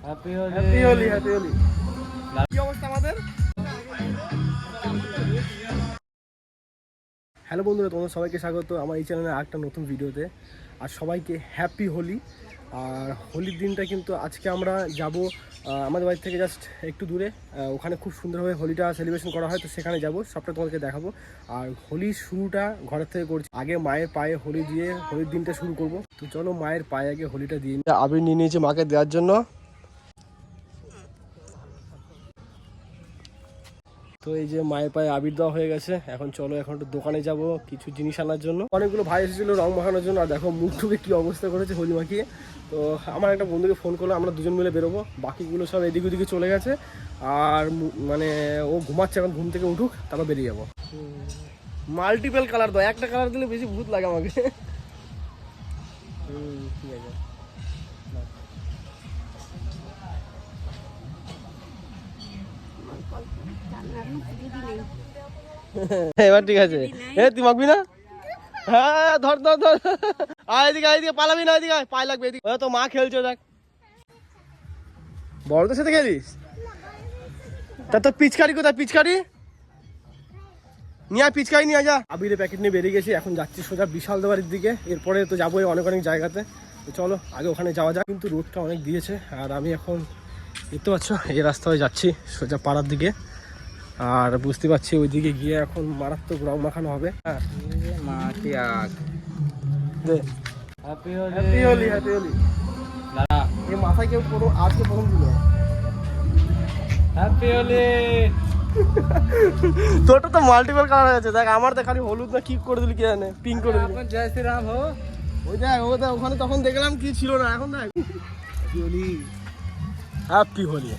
Happy Holi, happy Holi. কি অবস্থা আমাদের? হ্যালো বন্ধুরা, তোমাদের সবাইকে স্বাগত আমার এই চ্যানেলে একটা নতুন ভিডিওতে। আর সবাইকে হ্যাপি হোলি। আর হোলির দিনটা কিন্তু আজকে আমরা যাব আমাদের বাড়ি থেকে জাস্ট একটু দূরে, ওখানে খুব সুন্দরভাবে হোলিটা সেলিব্রেশন করা হয়, তো সেখানে যাব, সবটা তোমাদেরকে দেখাবো। আর হোলির শুরুটা ঘরের থেকে করছি, আগে মায়ের পায়ে হোলি দিয়ে হোলির দিনটা শুরু করব। তো চলো মায়ের পায়ে আগে হোলিটা দিয়ে আবির নিয়ে নিয়েছে মাকে দেওয়ার জন্য। তো এই যে মায়ের পায়ে আবির দেওয়া হয়ে গেছে। এখন চলো এখন একটু দোকানে যাব কিছু জিনিস আনার জন্য। অনেকগুলো ভাই এসেছিলো রং মাখানোর জন্য। আর দেখো মুখ টুকে কী অবস্থা করেছে হোলি মাখিয়ে। তো আমার একটা বন্ধুকে ফোন করলো, আমরা দুজন মিলে বেরোবো। বাকিগুলো সব এদিক ওদিকে চলে গেছে। আর মানে ও ঘুমাচ্ছে, এখন ঘুম থেকে উঠুক তারপর বেরিয়ে যাবো। মাল্টিপল কালার দাও, একটা কালার দিলে বেশি ভূত লাগে আমাকে। ঠিক আছে। এবার ঠিক আছে। তুই মাখবি না? হ্যাঁ ধর ধর ধর, এদিকে এদিকে পালাবি না, এদিকে পায়ে লাগবে। এদিকে তো মা খেলছো, দেখ বড়দের সাথে খেলিস। তা তোর পিচকারি কোথায়? পিচকারি নিয়ে পিচকারি নিয়ে যা। আবিরের প্যাকেট নিয়ে বেরিয়ে গেছি, এখন যাচ্ছি সোজা বিশাল দেওয়ারির দিকে। এরপরে তো যাবোই অনেক অনেক জায়গাতে। তো চলো আগে ওখানে যাওয়া যাক। কিন্তু রোডটা অনেক দিয়েছে, আর আমি এখন দেখতে পাচ্ছ এই রাস্তায় যাচ্ছি সোজা পাড়ার দিকে। আর বুঝতে পারছি ওইদিকে গিয়ে এখন মারাত্মক রং মাখানো হবে। হ্যাঁ হ্যাপি হোলি, হ্যাপি হোলি। এই মাথায় কেউ আজকে প্রথম দিল হ্যাপি হোলি। তোরটা তো মাল্টিপল কালার হয়ে গেছে, দেখ আমার তো খালি হলুদ না কি করে দিলি, কি জানে পিঙ্ক করে দিলি। জয় শ্রীরাম হো। ওই দেখ ও দেখ ওখানে তখন দেখলাম কি ছিল না, এখন দেখ হ্যাপি হোলি, হ্যাপি হোলি।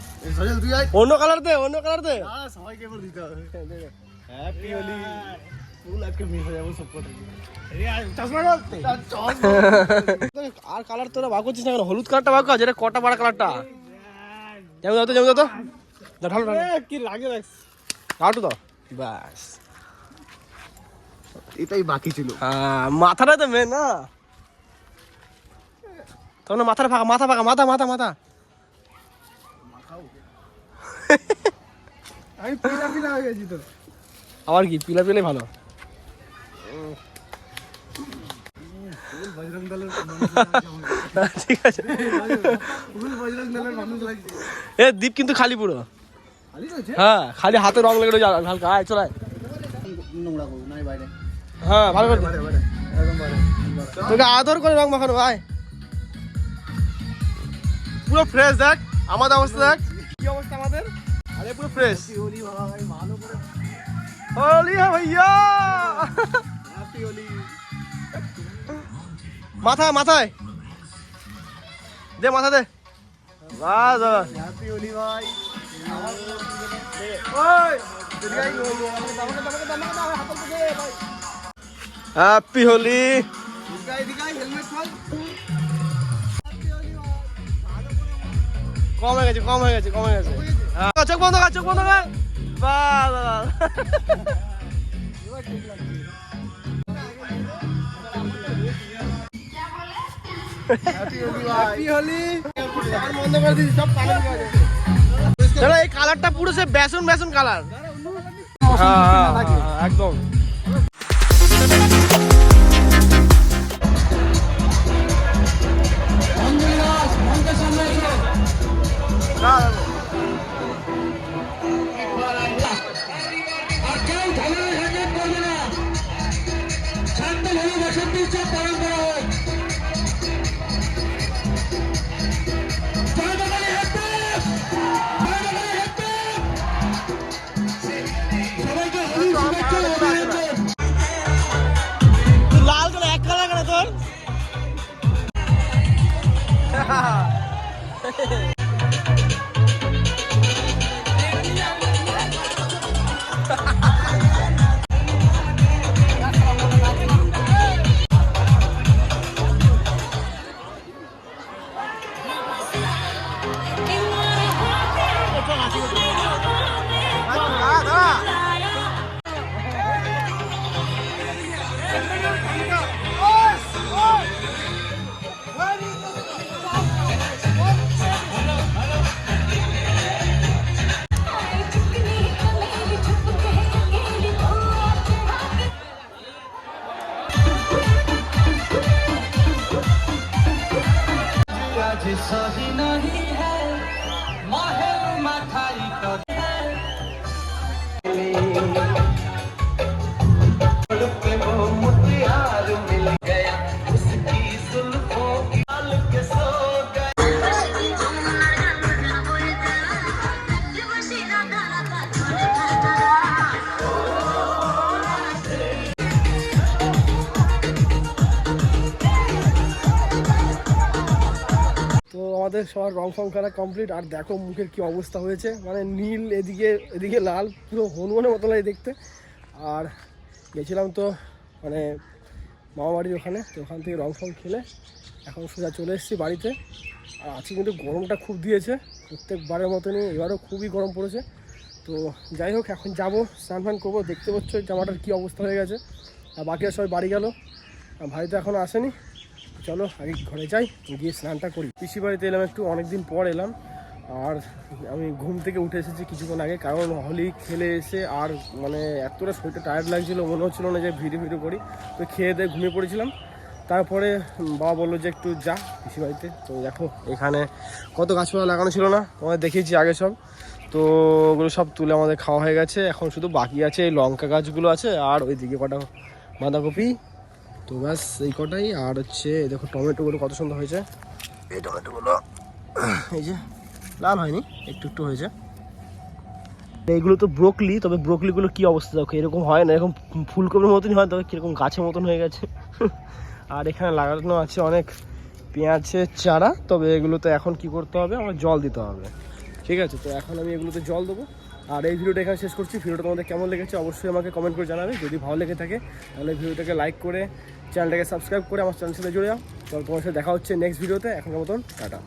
অন্য কালার দে, অন্য কালার দে, সবাইকে এবার দিতে হবে। হ্যাপি হোলি। ফুল আজকে মিস হয়ে যাবো সব কথা। আর কালার তোরা বার করছিস না কেন? হলুদ কালারটা বার কর, যেটা কটা পাড়া কালারটা। যেমন দাও তো, যেমন দাও তো, ঢালো ঢালো কি লাগে দেখ, আউটু দাও ব্যাস। এটাই বাকি ছিল। হ্যাঁ মাথাটা তো মেন না, তখন মাথাটা ফাঁকা, মাথা ফাঁকা, মাথা মাথা মাথা। আমি পিলা পিলা হয়ে গেছি তো। আবার কি পিলা পিলাই ভালো। ঠিক আছে। এ দ্বীপ কিন্তু খালি পুরো, হ্যাঁ খালি হাতে রং লেগে রয়েছে হালকা। আয় চলায়, হ্যাঁ ভালো করে তোকে আদর করে রং মাখানো। ভাই পুরো ফ্রেশ, দেখ আমাদের অবস্থা, দেখ কি অবস্থা আমাদের। আরে পুরো ফ্রেশ। হোলি ভাই ভালো করে হোলি ভাইয়া, হ্যাপি হোলি। মাথায় মাথায় দে, মাথা দে, বাস বাস। হ্যাপি হোলি ভাই। হ্যাপি হোলি। কম হয়ে গেছে, কম হয়ে গেছে, কম হয়ে গেছে। চোখ বন্ধ কর, চোখ বন্ধ কর, বাস বাস। এই কালারটা পুরো সে বেসন বেসন কালার, একদম। লাল করে এক কালার কেন তোর? আমাদের সবার রং ফং করা কমপ্লিট। আর দেখো মুখের কি অবস্থা হয়েছে, মানে নীল, এদিকে লাল, পুরো হনুমানের মতো লাগে দেখতে। আর গেছিলাম তো মানে মামাবাড়ির ওখানে, তো ওখান থেকে রং ফং খেলে এখন সোজা চলে এসেছি বাড়িতে। আর আজকে কিন্তু গরমটা খুব দিয়েছে, প্রত্যেকবারের মতনই এবারও খুবই গরম পড়েছে। তো যাই হোক, এখন যাবো স্নান ফান করবো। দেখতে পাচ্ছ জামাটার কী অবস্থা হয়ে গেছে। আর বাকিরা সবাই বাড়ি গেল, ভাই তো এখনও আসেনি। চলো আগে ঘরে যাই, গিয়ে স্নানটা করি। পিসি বাড়িতে এলাম একটু, অনেক দিন পর এলাম। আর আমি ঘুম থেকে উঠে এসেছি কিছুক্ষণ আগে, কারণ হোলি খেলে এসে আর মানে এতটা শরীরটা টায়ার্ড লাগছিলো, মনে হচ্ছিলো না যে ভিডিও করি। তো খেয়ে দিয়ে ঘুমিয়ে পড়েছিলাম। তারপরে বাবা বললো যে একটু যা পিসি বাড়িতে। তো দেখো এখানে কত গাছপালা লাগানো ছিল না, তোমাদের দেখিয়েছি আগে সব। তো ওগুলো সব তুলে আমাদের খাওয়া হয়ে গেছে। এখন শুধু বাকি আছে এই লঙ্কা গাছগুলো আছে, আর ওইদিকে কটা বাঁধাকপি। তো ব্যাস এই কটাই। আর হচ্ছে দেখো টমেটোগুলো কত সুন্দর হয়েছে। এই টমেটোগুলো এই যে লাল হয়নি, একটু একটু হয়েছে। এইগুলো তো ব্রোকলি, তবে ব্রোকলিগুলো কি অবস্থা দেখো, এরকম হয় না, এরকম ফুলকপির মতনই হয়, তবে কীরকম গাছের মতন হয়ে গেছে। আর এখানে লাগানো আছে অনেক পেঁয়াজের চারা, তবে এগুলোতে এখন কি করতে হবে, আমার জল দিতে হবে। ঠিক আছে, তো এখন আমি এগুলোতে জল দেবো। আর এই ভিডিওটা এখানে শেষ করছি। ভিডিওটা তোমাদের কেমন লেগেছে অবশ্যই আমাকে কমেন্ট করে জানাবে। যদি ভালো লেগে থাকে তাহলে ভিডিওটাকে লাইক করে চ্যানেলটাকে সাবস্ক্রাইব করে আমার চ্যানেলের সাথে জুড়ে যাও। তো তোমার সাথে দেখা হচ্ছে নেক্সট ভিডিওতে। এখনকার মতন টাটা।